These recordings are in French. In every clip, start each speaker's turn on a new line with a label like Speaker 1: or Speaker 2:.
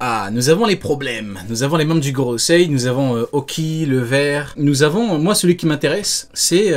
Speaker 1: Ah, nous avons les problèmes. Nous avons les membres du Gorosei, nous avons Oki, le vert. Nous avons, moi celui qui m'intéresse, c'est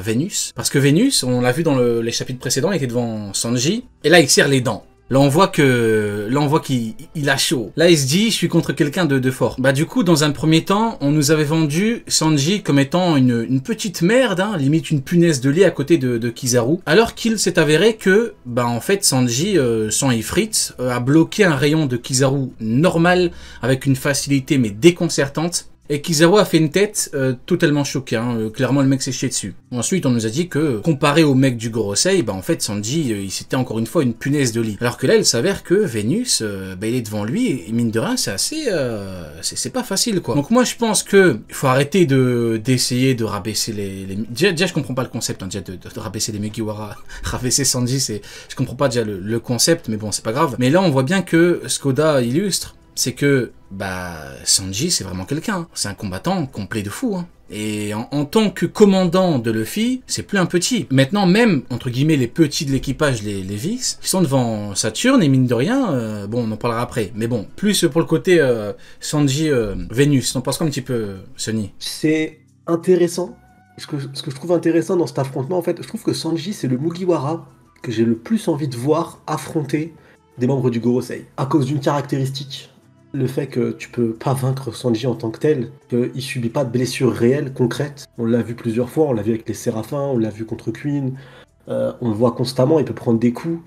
Speaker 1: Vénus. Parce que Vénus, on l'a vu dans les chapitres précédents, il était devant Sanji. Et là, il serre les dents. Là, on voit qu'il a chaud. Là, il se dit, je suis contre quelqu'un de fort. Bah, du coup, dans un premier temps, on nous avait vendu Sanji comme étant une petite merde, hein, limite une punaise de lit à côté de Kizaru. Alors qu'il s'est avéré que, bah, en fait, Sanji, sans Ifrit, a bloqué un rayon de Kizaru normal, avec une facilité, mais déconcertante. Et Kizaru a fait une tête totalement choquée, hein. Clairement le mec s'est chié dessus. Ensuite on nous a dit que, comparé au mec du Gorosei, bah en fait Sanji, il c'était encore une fois une punaise de lit. Alors que là il s'avère que Vénus, bah, il est devant lui, et mine de rien c'est assez... c'est pas facile quoi. Donc moi je pense que il faut arrêter d'essayer de rabaisser les... Déjà je comprends pas le concept, hein, déjà de rabaisser les Mugiwara, rabaisser Sanji, je comprends pas déjà le concept, mais bon c'est pas grave. Mais là on voit bien que ce qu'Oda illustre, c'est que bah Sanji c'est vraiment quelqu'un, c'est un combattant complet de fou, hein. Et en tant que commandant de Luffy, c'est plus un petit. Maintenant même, entre guillemets, les petits de l'équipage, les Vis, ils sont devant Saturne et mine de rien, bon on en parlera après, mais bon, plus pour le côté Sanji Vénus, t'en penses quoi un petit peu Sonny?
Speaker 2: C'est intéressant. Ce que je trouve intéressant dans cet affrontement, en fait, je trouve que Sanji c'est le Mugiwara que j'ai le plus envie de voir affronter des membres du Gorosei. À cause d'une caractéristique. Le fait que tu peux pas vaincre Sanji en tant que tel, qu'il subit pas de blessures réelles, concrètes. On l'a vu plusieurs fois, on l'a vu avec les Séraphins, on l'a vu contre Queen, on le voit constamment, il peut prendre des coups.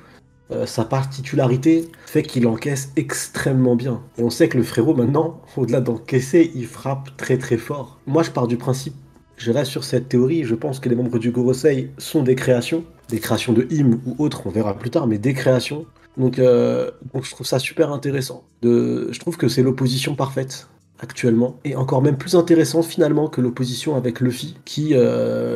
Speaker 2: Sa particularité fait qu'il encaisse extrêmement bien. Et on sait que le frérot maintenant, au-delà d'encaisser, il frappe très très fort. Moi je pars du principe, je reste sur cette théorie, je pense que les membres du Gorosei sont des créations de Im ou autres, on verra plus tard, mais des créations. Donc je trouve ça super intéressant. Je trouve que c'est l'opposition parfaite actuellement. Et encore même plus intéressant finalement que l'opposition avec Luffy,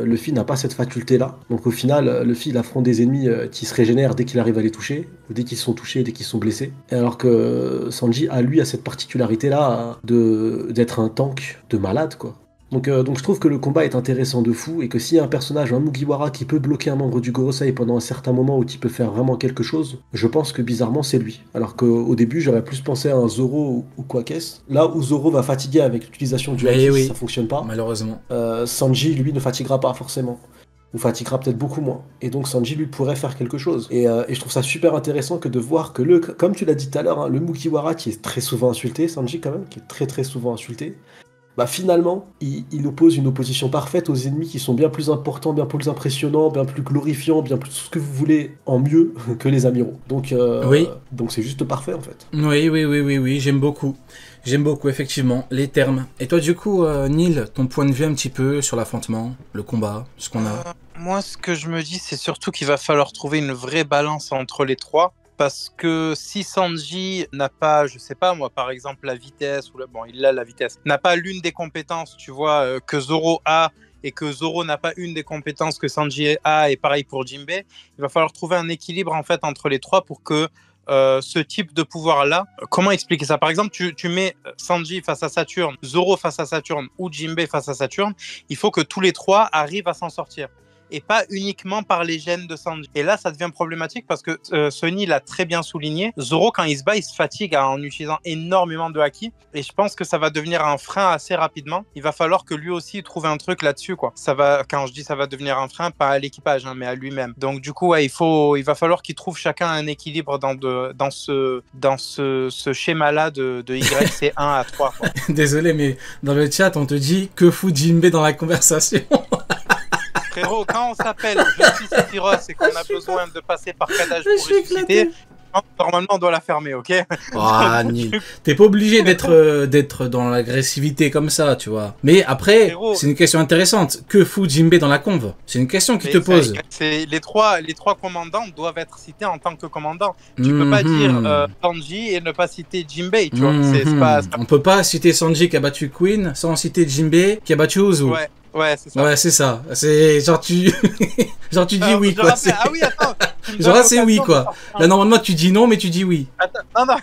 Speaker 2: Luffy n'a pas cette faculté-là. Donc au final, Luffy il affronte des ennemis qui se régénèrent dès qu'il arrive à les toucher, ou dès qu'ils sont touchés, dès qu'ils sont blessés. Et alors que Sanji a cette particularité-là d'être un tank de malade quoi. Donc je trouve que le combat est intéressant de fou et que s'il y a un personnage, un Mugiwara qui peut bloquer un membre du Gorosei pendant un certain moment ou qui peut faire vraiment quelque chose, je pense que bizarrement c'est lui. Alors qu'au début j'aurais plus pensé à un Zoro ou Quakes. Là où Zoro va fatiguer avec l'utilisation du haki si ça fonctionne pas,
Speaker 1: malheureusement.
Speaker 2: Sanji lui ne fatiguera pas forcément. Ou fatiguera peut-être beaucoup moins. Et donc Sanji lui pourrait faire quelque chose. Et je trouve ça super intéressant que de voir que comme tu l'as dit tout à l'heure, hein, le Mugiwara qui est très souvent insulté, Sanji quand même, qui est très très souvent insulté, bah finalement, il oppose une opposition parfaite aux ennemis qui sont bien plus importants, bien plus impressionnants, bien plus glorifiants, bien plus tout ce que vous voulez en mieux que les amiraux. Donc c'est juste parfait en fait.
Speaker 1: Oui, j'aime beaucoup. J'aime beaucoup, effectivement, les termes. Et toi, du coup, Neil, ton point de vue un petit peu sur l'affrontement, le combat, ce qu'on a...
Speaker 3: Moi, ce que je me dis, c'est surtout qu'il va falloir trouver une vraie balance entre les trois. Parce que si Sanji n'a pas, je sais pas moi, par exemple la vitesse, bon il a la vitesse, n'a pas l'une des compétences, tu vois, que Zoro a, et que Zoro n'a pas une des compétences que Sanji a, et pareil pour Jinbei, il va falloir trouver un équilibre en fait entre les trois pour que ce type de pouvoir-là, comment expliquer ça? Par exemple, tu mets Sanji face à Saturne, Zoro face à Saturne ou Jinbei face à Saturne, il faut que tous les trois arrivent à s'en sortir. Et pas uniquement par les gènes de Sanji. Et là, ça devient problématique parce que Sonny l'a très bien souligné. Zoro, quand il se bat, il se fatigue en utilisant énormément de haki. Et je pense que ça va devenir un frein assez rapidement. Il va falloir que lui aussi trouve un truc là-dessus, quoi. Quand je dis ça va devenir un frein, pas à l'équipage, hein, mais à lui-même. Donc du coup, ouais, il va falloir qu'ils trouvent chacun un équilibre dans ce schéma-là de YC1 à 3. Quoi.
Speaker 1: Désolé, mais dans le chat, on te dit que fout Jinbei dans la conversation.
Speaker 3: Frérot, quand on s'appelle Je suis Sephiroth et qu'on a besoin de passer par Kadash pour ressusciter, normalement on doit la fermer, ok?
Speaker 1: T'es pas obligé d'être dans l'agressivité comme ça, tu vois. Mais après, c'est une question intéressante. Que fout Jinbei dans la conve? C'est une question qui te pose.
Speaker 3: Les trois commandants doivent être cités en tant que commandants. Tu peux pas dire Sanji et ne pas citer Jinbei, tu vois.
Speaker 1: On peut pas citer Sanji qui a battu Queen sans citer Jinbei qui a battu Uzu.
Speaker 3: Ouais, c'est ça.
Speaker 1: Ouais, c'est ça. C'est genre tu dis oui quoi.
Speaker 3: Ah oui, attends.
Speaker 1: Genre c'est oui quoi. Là normalement tu dis non mais tu dis oui.
Speaker 3: Attends.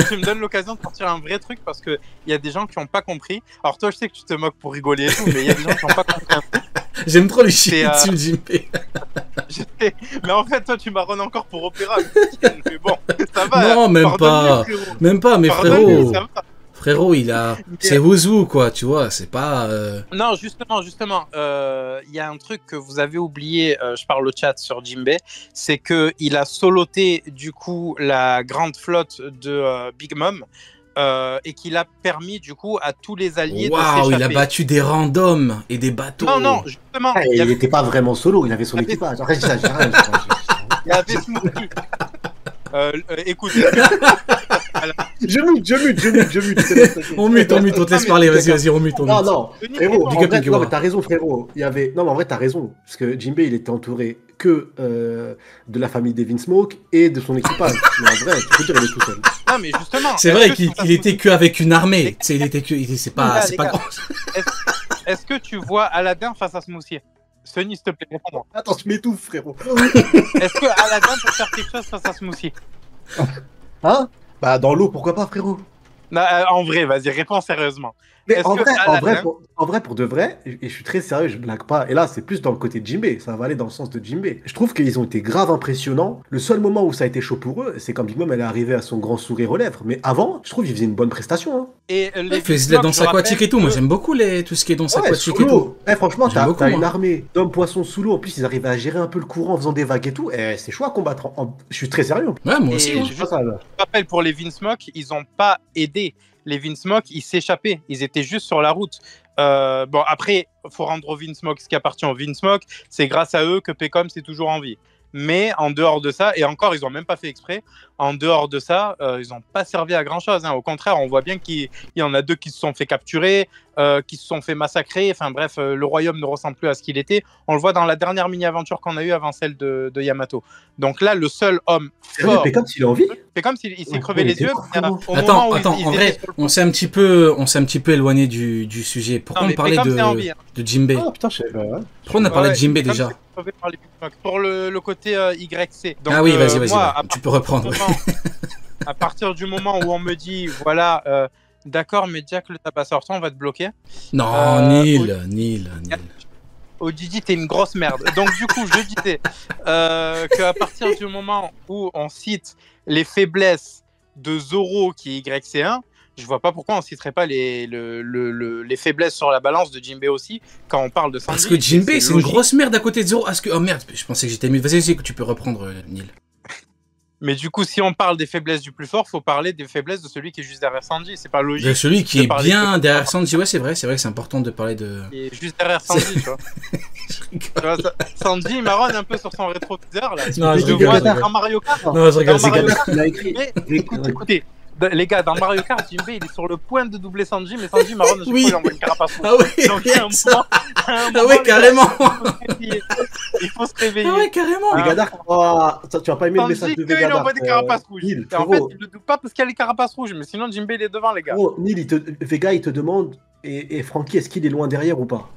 Speaker 3: Tu me donnes l'occasion de sortir un vrai truc parce que il y a des gens qui ont pas compris. Alors toi je sais que tu te moques pour rigoler et tout, mais il y a des gens qui ont pas compris un truc.
Speaker 1: J'aime trop les chier
Speaker 3: C'est,
Speaker 1: dessus, Jinbei.
Speaker 3: Mais en fait, toi, tu m'arronnes encore pour Opéra. Mais bon, ça va.
Speaker 1: Non, même pas.
Speaker 3: Pardonne-lui, frérot.
Speaker 1: Même pas, mais
Speaker 3: Pardonne-lui,
Speaker 1: frérot.
Speaker 3: ça va.
Speaker 1: Frérot, il a. C'est Wuzu, quoi, tu vois, c'est pas.
Speaker 3: Non, justement, il y a un truc que vous avez oublié, je parle au chat sur Jinbei, c'est qu'il a soloté du coup la grande flotte de Big Mom et qu'il a permis du coup à tous les alliés de
Speaker 1: Waouh,
Speaker 3: s'échapper.
Speaker 1: il a battu des randoms et des bateaux.
Speaker 3: Non, justement,
Speaker 2: Ah, il n'était pas vraiment solo, il avait son
Speaker 3: Il y avait-
Speaker 2: équipage. Arrête, j'arrête.
Speaker 3: il y avait Smokey. Écoute,
Speaker 2: Je mute.
Speaker 1: On mute, on te laisse parler, vas-y, on mute, on
Speaker 2: Non,
Speaker 1: mute.
Speaker 2: non,
Speaker 3: Denis,
Speaker 2: frérot,
Speaker 1: Big
Speaker 2: en
Speaker 1: up
Speaker 2: vrai,
Speaker 1: Nikiwa.
Speaker 2: non, mais t'as raison, frérot. Il y avait... Non, mais en vrai, t'as raison. Parce que Jinbei, il était entouré que de la famille Devin Smoke et de son équipage. Mais en vrai, tu peux dire, il est tout seul.
Speaker 3: non, mais justement.
Speaker 1: C'est
Speaker 3: est-ce
Speaker 1: vrai
Speaker 3: que
Speaker 1: qu'il
Speaker 3: ça
Speaker 1: il était
Speaker 3: se-
Speaker 1: que avec une armée. Tu sais, il était que. C'est pas,
Speaker 3: Les
Speaker 1: c'est pas
Speaker 3: gars,
Speaker 1: grand.
Speaker 3: Est-ce que tu vois Aladdin face à Smoothie? Sonny, s'il te plaît, réponds-moi.
Speaker 2: Attends, je m'étouffe, frérot.
Speaker 3: Est-ce que Aladdin peut faire quelque chose face à Smoothie?
Speaker 2: Hein? Bah, dans l'eau, pourquoi pas, frérot?
Speaker 3: Non, en vrai, vas-y, réponds sérieusement.
Speaker 2: Mais
Speaker 3: Est-ce
Speaker 2: en
Speaker 3: que
Speaker 2: vrai,
Speaker 3: Aladdin-
Speaker 2: en vrai, pour de vrai, et je suis très sérieux, je blague pas. Et là, c'est plus dans le côté de Jinbei, ça va aller dans le sens de Jinbei. Je trouve qu'ils ont été grave impressionnants. Le seul moment où ça a été chaud pour eux, c'est quand Big Mom elle est arrivée à son grand sourire aux lèvres. Mais avant, je trouve qu'ils faisaient une bonne prestation. Hein.
Speaker 3: Et les
Speaker 1: Il fait de la
Speaker 3: Vsmoke,
Speaker 1: danse
Speaker 3: je rappelle
Speaker 1: aquatique et tout. Moi,
Speaker 3: que-
Speaker 1: j'aime beaucoup tout ce qui est danse
Speaker 2: Ouais,
Speaker 1: aquatique
Speaker 2: sous
Speaker 1: et tout.
Speaker 2: l'eau. Eh, franchement,
Speaker 1: J'aime beaucoup,
Speaker 2: t'as une
Speaker 1: moi.
Speaker 2: armée d'hommes poissons sous l'eau. En plus, ils arrivent à gérer un peu le courant en faisant des vagues et tout. Eh, c'est chaud à combattre. Je suis très sérieux.
Speaker 1: Ouais, moi
Speaker 3: Et
Speaker 1: aussi. hein.
Speaker 3: je-
Speaker 2: C'est pas ça, là.
Speaker 3: Je rappelle pour les Vinsmoke, ils n'ont pas aidé. Les Vinsmoke, ils s'échappaient. Ils étaient juste sur la route. Bon, après, il faut rendre au Vinsmoke ce qui appartient au Vinsmoke. C'est grâce à eux que Pecom c'est toujours en vie. Mais en dehors de ça, et encore, ils n'ont même pas fait exprès, en dehors de ça, ils n'ont pas servi à grand-chose. Hein. Au contraire, on voit bien qu'il y en a deux qui se sont fait capturer, qui se sont fait massacrer. Enfin bref, le royaume ne ressemble plus à ce qu'il était. On le voit dans la dernière mini-aventure qu'on a eue avant celle de Yamato. Donc là, le seul homme
Speaker 2: Sérieux,
Speaker 3: fort...
Speaker 2: Pecom, s'il est en vie?
Speaker 3: C'est comme s'il s'est
Speaker 2: Ouais,
Speaker 3: crevé
Speaker 2: il
Speaker 3: les
Speaker 2: était
Speaker 3: yeux.
Speaker 2: mort,
Speaker 3: mais,
Speaker 2: frérot.
Speaker 3: au moment
Speaker 1: Attends,
Speaker 3: où
Speaker 1: attends,
Speaker 3: ils
Speaker 1: en
Speaker 3: étaient
Speaker 1: vrai,
Speaker 3: sur le
Speaker 1: on s'est un petit peu éloigné du sujet. Pourquoi
Speaker 3: Non,
Speaker 1: on
Speaker 3: mais
Speaker 1: parlait
Speaker 3: Pecom, c'est en vie, hein.
Speaker 1: de Jinbei?
Speaker 2: Ah putain, je savais pas. Ouais.
Speaker 1: Pourquoi on a parlé de Jinbei
Speaker 3: Pecom,
Speaker 1: déjà?
Speaker 3: c'est crevé par les Vinsmoke. Pour le côté YC. Donc,
Speaker 1: Ah oui, vas-y,
Speaker 3: moi,
Speaker 1: vas-y. Tu peux reprendre.
Speaker 3: ouais. À partir du moment où on me dit, voilà, d'accord, mais Jack, le tabac sortant, on va te bloquer.
Speaker 1: Non, Neil.
Speaker 3: Odidi, t'es une grosse merde. Donc, du coup, je disais qu'à partir du moment où on cite les faiblesses de Zoro qui est YC1, je vois pas pourquoi on citerait pas les faiblesses sur la balance de Jinbei aussi quand on parle de Sanji.
Speaker 1: Parce que Jinbei, c'est une
Speaker 3: logique.
Speaker 1: grosse merde à côté de Zoro. Oh merde, je pensais que j'étais mieux. Vas-y, tu peux reprendre, Neil.
Speaker 3: Mais du coup, si on parle des faiblesses du plus fort, faut parler des faiblesses de celui qui est juste derrière Sanji. C'est pas logique.
Speaker 1: De celui qui
Speaker 3: de
Speaker 1: est
Speaker 3: parler
Speaker 1: bien
Speaker 3: de-
Speaker 1: derrière Sanji, ouais, c'est vrai que c'est important de parler de.
Speaker 3: Qui est juste derrière Sanji, tu vois. Tu vois, Sanji, il marronne un peu sur son rétroviseur, là.
Speaker 1: Non,
Speaker 3: Il
Speaker 1: je
Speaker 3: le
Speaker 1: rigole,
Speaker 3: voit
Speaker 1: je rigole.
Speaker 3: dans Mario Kart.
Speaker 1: Non, je rigole,
Speaker 3: Dans
Speaker 1: c'est
Speaker 3: Mario
Speaker 1: grave.
Speaker 3: Kart,
Speaker 2: Il a écrit.
Speaker 3: mais, écoutez, les gars, dans Mario Kart, Jinbei, il est sur le point de doubler Sanji, mais Sanji marronne à chaque
Speaker 1: Oui.
Speaker 3: fois, il envoie une carapace rouge.
Speaker 1: Ah ouais,
Speaker 3: Donc, il y a un moment,
Speaker 1: ah ouais, carrément.
Speaker 3: Il faut se réveiller.
Speaker 1: Ah ouais, carrément.
Speaker 2: Vega Dark, tu vas pas aimer le message
Speaker 3: Sanji,
Speaker 2: de
Speaker 3: que
Speaker 2: Vega
Speaker 3: il envoie des
Speaker 2: Dark.
Speaker 3: carapaces rouges.
Speaker 2: Neil,
Speaker 3: Et en fait,
Speaker 2: frérot,
Speaker 3: il ne doute pas parce qu'il y a les carapaces rouges, mais sinon, Jinbei, il est devant, les gars.
Speaker 2: Neil, Vega, il te demande, et Francky, est-ce qu'il est loin derrière ou pas?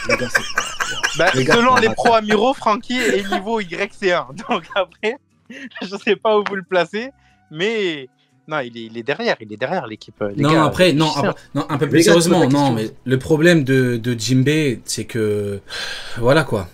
Speaker 2: Les gars, c'est-
Speaker 3: Bah,
Speaker 2: Les gars,
Speaker 3: selon
Speaker 2: ça
Speaker 3: les
Speaker 2: va.
Speaker 3: pro amiraux, Francky est niveau YC1. Donc après, je sais pas où vous le placez, mais non, il est derrière l'équipe. Les
Speaker 1: Non,
Speaker 3: gars,
Speaker 1: après, non,
Speaker 3: putain.
Speaker 1: non, un peu plus
Speaker 2: Les gars,
Speaker 1: sérieusement,
Speaker 2: pose la
Speaker 1: non,
Speaker 2: question.
Speaker 1: mais le problème de Jinbei, c'est que, voilà quoi.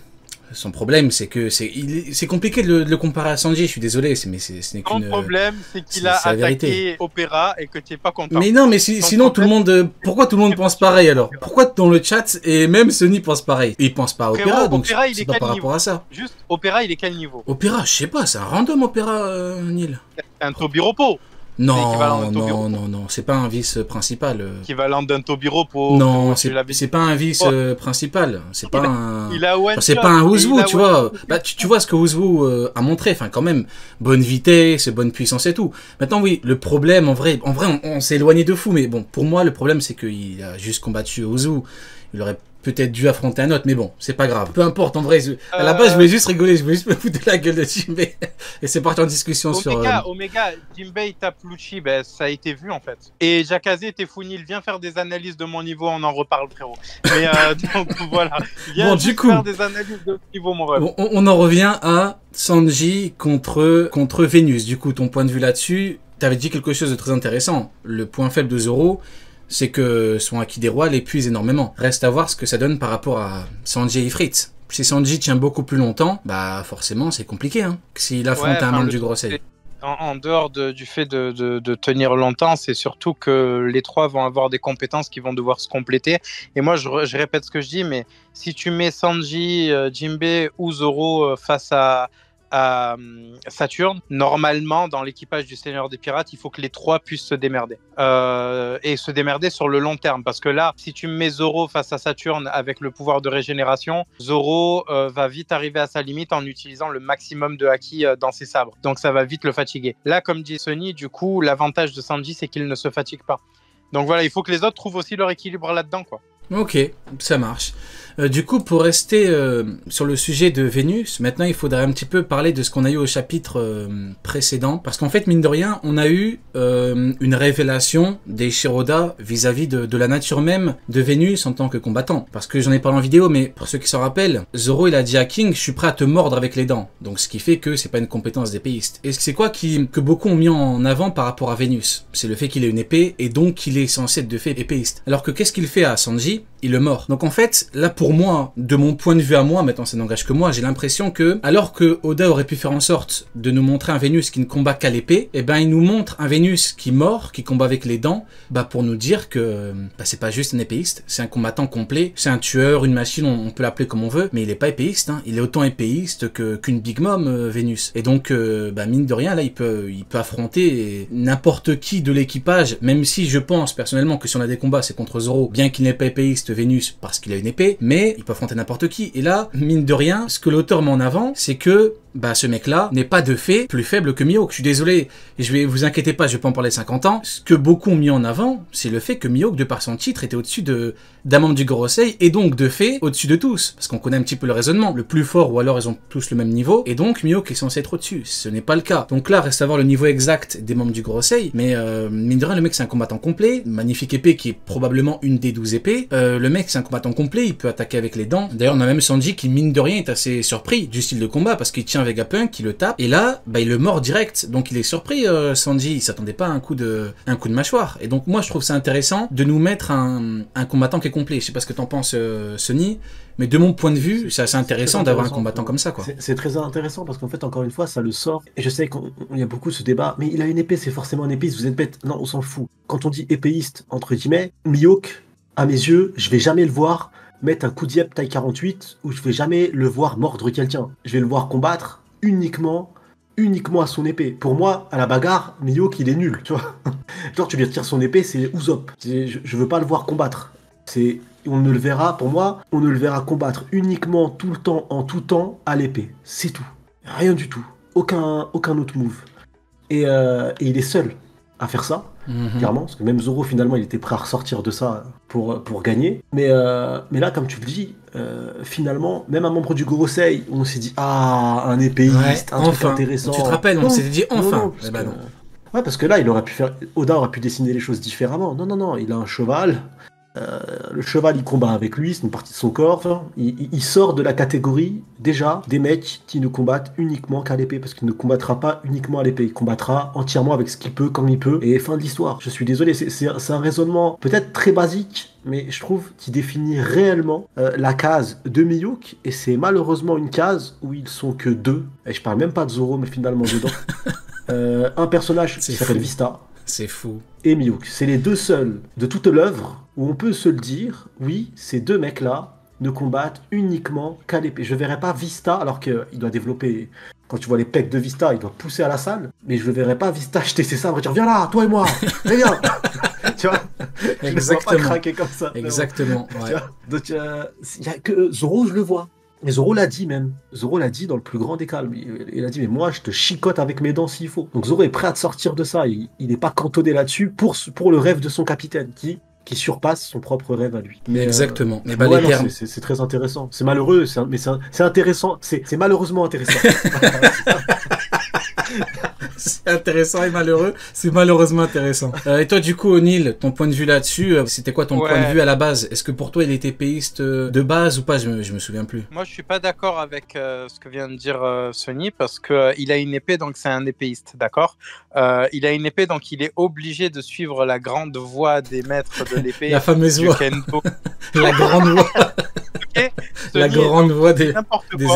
Speaker 1: Son problème, c'est que c'est compliqué de le comparer à Sanji. Je suis désolé, ce n'est
Speaker 3: Ton
Speaker 1: qu'une.
Speaker 3: problème, c'est qu'il
Speaker 1: c'est
Speaker 3: a
Speaker 1: la vérité.
Speaker 3: attaqué Opéra et que tu n'es pas content.
Speaker 1: Mais non, mais
Speaker 3: Ton
Speaker 1: sinon tout le monde. Pourquoi tout le monde pense pareil alors? Pourquoi dans le chat et même Sony pense pareil? Et il pense pas à
Speaker 3: Frérot,
Speaker 1: Opéra, donc
Speaker 3: Opéra, il
Speaker 1: c'est
Speaker 3: est
Speaker 1: pas
Speaker 3: quel
Speaker 1: par
Speaker 3: niveau
Speaker 1: rapport à ça.
Speaker 3: Juste, Opéra, il est quel niveau?
Speaker 1: Opéra, je sais pas, c'est un random Opéra, Neil.
Speaker 3: C'est un Tobiropo. l'équivalent
Speaker 1: Non,
Speaker 3: d'un Tobiropo.
Speaker 1: non, c'est pas un vice principal.
Speaker 3: Équivalent d'un Tobiropo.
Speaker 1: Non,
Speaker 3: tu l'as vu.
Speaker 1: c'est pas un vice principal. C'est pas un.
Speaker 3: Il a one
Speaker 1: C'est
Speaker 3: shot,
Speaker 1: pas un
Speaker 3: et
Speaker 1: Wuzwu,
Speaker 3: il a
Speaker 1: tu
Speaker 3: one-
Speaker 1: vois. Bah, tu vois ce que Wuzwu a montré. Enfin, quand même, bonne vitesse, bonne puissance et tout. Maintenant, oui, le problème, en vrai, on s'est éloigné de fou. Mais bon, pour moi, le problème, c'est qu'il a juste combattu Wuzwu. Il aurait peut-être dû affronter un autre, mais bon, c'est pas grave. Peu importe, en vrai. À la base, je voulais juste rigoler, je voulais juste me foutre de la gueule de Jinbei. Et c'est parti en discussion sur.
Speaker 3: Omega, Jinbei tape Lucci, ben, ça a été vu en fait. Et Jacazé était Founil, viens faire des analyses de mon niveau, on en reparle frérot. Mais donc voilà, viens
Speaker 1: Bon,
Speaker 3: juste
Speaker 1: du coup,
Speaker 3: faire des analyses de mon niveau mon ref.
Speaker 1: Bon, on en revient à Sanji contre Vénus. Du coup, ton point de vue là-dessus, t'avais dit quelque chose de très intéressant. Le point faible de Zoro, c'est que son Haki des rois l'épuise énormément. Reste à voir ce que ça donne par rapport à Sanji et Ifrit. Si Sanji tient beaucoup plus longtemps, bah forcément c'est compliqué, hein. S'il affronte un membre du Gorosei.
Speaker 3: En dehors du fait de tenir longtemps, c'est surtout que les trois vont avoir des compétences qui vont devoir se compléter. Et moi, je répète ce que je dis, mais si tu mets Sanji, Jinbei ou Zoro face à Saturne, normalement, dans l'équipage du Seigneur des Pirates, il faut que les trois puissent se démerder. Et se démerder sur le long terme. Parce que là, si tu mets Zoro face à Saturne avec le pouvoir de régénération, Zoro va vite arriver à sa limite en utilisant le maximum de haki dans ses sabres. Donc ça va vite le fatiguer. Là, comme dit Sonny, du coup, l'avantage de Sanji, c'est qu'il ne se fatigue pas. Donc voilà, il faut que les autres trouvent aussi leur équilibre là-dedans, quoi.
Speaker 1: Ok, ça marche. Du coup, pour rester sur le sujet de Vénus, maintenant il faudrait un petit peu parler de ce qu'on a eu au chapitre précédent. Parce qu'en fait, mine de rien, on a eu une révélation des Shiroda vis-à-vis de la nature même de Vénus en tant que combattant. Parce que j'en ai parlé en vidéo, mais pour ceux qui s'en rappellent, Zoro il a dit à King, je suis prêt à te mordre avec les dents. Donc ce qui fait que c'est pas une compétence d'épéiste. Et c'est quoi que beaucoup ont mis en avant par rapport à Vénus? C'est le fait qu'il ait une épée et donc qu'il est censé être de fait épéiste. Alors que qu'est-ce qu'il fait à Sanji? Il le mord. Donc en fait, là pour moi, de mon point de vue à moi, maintenant ça n'engage que moi, j'ai l'impression que, alors que Oda aurait pu faire en sorte de nous montrer un Vénus qui ne combat qu'à l'épée, eh ben il nous montre un Vénus qui mord, qui combat avec les dents, bah pour nous dire que bah, c'est pas juste un épéiste, c'est un combattant complet, c'est un tueur, une machine, on peut l'appeler comme on veut, mais il est pas épéiste, hein. Il est autant épéiste qu'une Big Mom, Vénus. Et donc, bah mine de rien, là il peut affronter n'importe qui de l'équipage, même si je pense personnellement que si on a des combats, c'est contre Zoro, bien qu'il n'est pas épéiste, Vénus, parce qu'il a une épée, mais il peut affronter n'importe qui. Et là, mine de rien, ce que l'auteur met en avant, c'est que bah ce mec-là n'est pas de fait plus faible que Mihawk. Je suis désolé, et vous inquiétez pas, je vais pas en parler 50 ans. Ce que beaucoup ont mis en avant, c'est le fait que Mihawk, de par son titre, était au-dessus d'un membre du Gorosei, et donc de fait, au-dessus de tous. Parce qu'on connaît un petit peu le raisonnement. Le plus fort, ou alors ils ont tous le même niveau, et donc Mihawk est censé être au-dessus. Ce n'est pas le cas. Donc là, reste à voir le niveau exact des membres du Gorosei, mais mine de rien, le mec c'est un combattant complet, magnifique épée qui est probablement une des 12 épées. Le mec c'est un combattant complet, il peut attaquer avec les dents. D'ailleurs, on a même Sanji qui, mine de rien, est assez surpris du style de combat, parce qu'il tient Vegapunk, qui le tape, et là, bah, il le mord direct. Donc il est surpris, Sanji, il s'attendait pas à un coup de mâchoire. Et donc moi, je trouve ça intéressant de nous mettre un combattant qui est complet. Je sais pas ce que t'en penses, Sonny, mais de mon point de vue, c'est assez intéressant d'avoir un combattant comme ça, quoi.
Speaker 2: C'est très intéressant parce qu'en fait, encore une fois, ça le sort. Et je sais qu'il y a beaucoup ce débat, mais il a une épée, c'est forcément un épéiste, vous êtes bête. Non, on s'en fout. Quand on dit épéiste, entre guillemets, Mihawk, à mes yeux, je vais jamais le voir mettre un coup de yep taille 48 ou je vais jamais le voir mordre quelqu'un. Je vais le voir combattre uniquement à son épée. Pour moi, à la bagarre, Mihawk, il est nul, tu vois. Genre, tu lui retires son épée, c'est Usopp. Je veux pas le voir combattre. On ne le verra, pour moi, on ne le verra combattre uniquement tout le temps, en tout temps, à l'épée. C'est tout. Rien du tout. Aucun autre move. Et il est seul à faire ça, clairement, parce que même Zoro, finalement, il était prêt à ressortir de ça pour gagner. Mais là, comme tu le dis, finalement, même un membre du Gorosei, on s'est dit, ah, un épéiste, un truc intéressant.
Speaker 1: Tu te rappelles, on s'est dit, enfin.
Speaker 2: Non. Ouais, parce que là, Oda aurait pu dessiner les choses différemment. Non, il a un cheval. Le cheval, il combat avec lui, c'est une partie de son corps. Il sort de la catégorie, déjà, des mecs qui ne combattent uniquement qu'à l'épée, parce qu'il ne combattra pas uniquement à l'épée, il combattra entièrement avec ce qu'il peut, comme il peut, et fin de l'histoire. Je suis désolé, c'est un raisonnement peut-être très basique, mais je trouve qu'il définit réellement la case de Mihawk, et c'est malheureusement une case où ils sont que deux, et je parle même pas de Zoro, mais finalement dedans. Un personnage qui s'appelle Vista.
Speaker 1: C'est fou.
Speaker 2: Et Mihawk. C'est les deux seuls de toute l'œuvre où on peut se le dire, oui, ces deux mecs-là ne combattent uniquement qu'à l'épée. Je verrais pas Vista, alors qu'il doit développer... Quand tu vois les pecs de Vista, il doit pousser à la salle, mais je ne verrais pas Vista jeter ses sabres et dire « Viens là, toi et moi, viens !» Tu vois.
Speaker 1: Exactement.
Speaker 2: Je ne vois pas craquer comme ça.
Speaker 1: Exactement, ouais.
Speaker 2: Donc, il y a que Zoro, je le vois. Mais Zoro l'a dit même. Zoro l'a dit dans le plus grand des calmes. Il a dit, mais moi, je te chicote avec mes dents s'il faut. Donc Zoro est prêt à te sortir de ça. Il n'est pas cantonné là-dessus pour le rêve de son capitaine, qui surpasse son propre rêve à lui. Mais,
Speaker 1: exactement.
Speaker 2: Mais c'est très intéressant. C'est malheureux, mais c'est intéressant. C'est malheureusement intéressant.
Speaker 1: C'est intéressant et malheureux. C'est malheureusement intéressant. Et toi, du coup, O'Neill, ton point de vue là-dessus, c'était quoi ton point de vue à la base? Est-ce que pour toi, il était épéiste de base ou pas? Je me souviens plus.
Speaker 3: Moi, je suis pas d'accord avec ce que vient de dire Sony parce que il a une épée, donc c'est un épéiste, d'accord. Il a une épée, donc il est obligé de suivre la grande voie des maîtres de l'épée.
Speaker 1: La fameuse
Speaker 3: du
Speaker 1: voie.
Speaker 3: Kendo.
Speaker 1: La grande voie.
Speaker 3: Okay.
Speaker 1: La grande voie des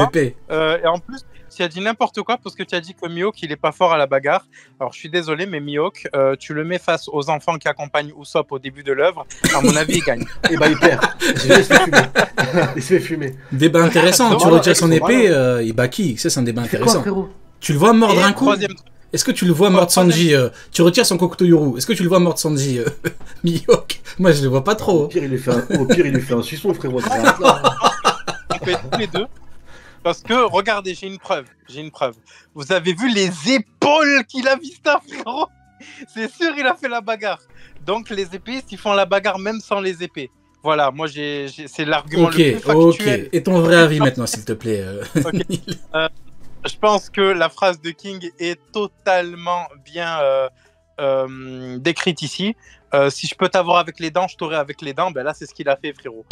Speaker 1: épées.
Speaker 3: Et en plus, tu as dit n'importe quoi parce que tu as dit que Mihawk il est pas fort à la bagarre. Alors je suis désolé, mais Mihawk, tu le mets face aux enfants qui accompagnent Usopp au début de l'œuvre, à mon avis il gagne.
Speaker 2: Et bah il perd. Je vais se fait fumer. Il se fait fumer.
Speaker 1: Débat intéressant. Tu retires son épée, il bat qui? Ça c'est un débat intéressant. Tu le vois mordre un coup? Est-ce que tu le vois mordre Sanji? Tu retires son Kokuto Yuru. Est-ce que tu le vois mordre Sanji, Mihawk? Moi je le vois pas trop.
Speaker 2: Au pire il lui fait un suçon, frérot.
Speaker 3: Il fait tous les deux. Parce que, regardez, j'ai une preuve. Vous avez vu les épaules qu'il a Vista, frérot? C'est sûr, il a fait la bagarre. Donc, les épéistes, ils font la bagarre même sans les épées. Voilà, moi, c'est l'argument le plus factuel.
Speaker 1: Ok, et ton vrai avis maintenant, s'il te plaît.
Speaker 3: Je pense que la phrase de King est totalement bien décrite ici. Si je peux t'avoir avec les dents, je t'aurai avec les dents. Ben là, c'est ce qu'il a fait, frérot.